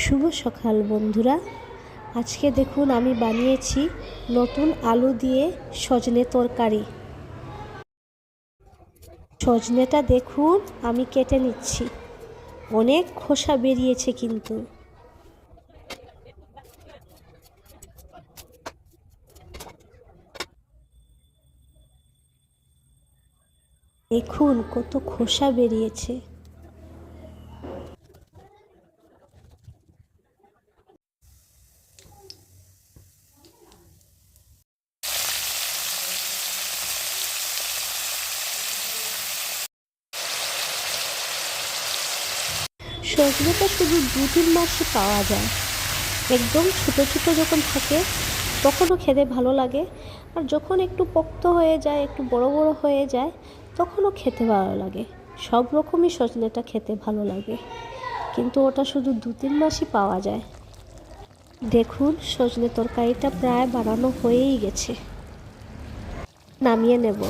শুভ সকাল বন্ধুরা। আজকে দেখুন আমি বানিয়েছি নতুন আলু দিয়ে সজনে তরকারি। সজনেটা দেখুন আমি কেটে নিচ্ছি, অনেক খোসা বেরিয়েছে কিন্তু। দেখুন কত খোসা বেরিয়েছে। সজনেটা শুধু 2-3 মাসে পাওয়া যায়। একদম ছোটো ছোটো যখন থাকে তখনও খেতে ভালো লাগে, আর যখন একটু পোক্ত হয়ে যায়, একটু বড় বড় হয়ে যায়, তখনও খেতে ভালো লাগে। সব রকমই সজনেটা খেতে ভালো লাগে, কিন্তু ওটা শুধু 2-3 মাসই পাওয়া যায়। দেখুন সজনে তরকারিটা প্রায় বানানো হয়েই গেছে, নামিয়ে নেব।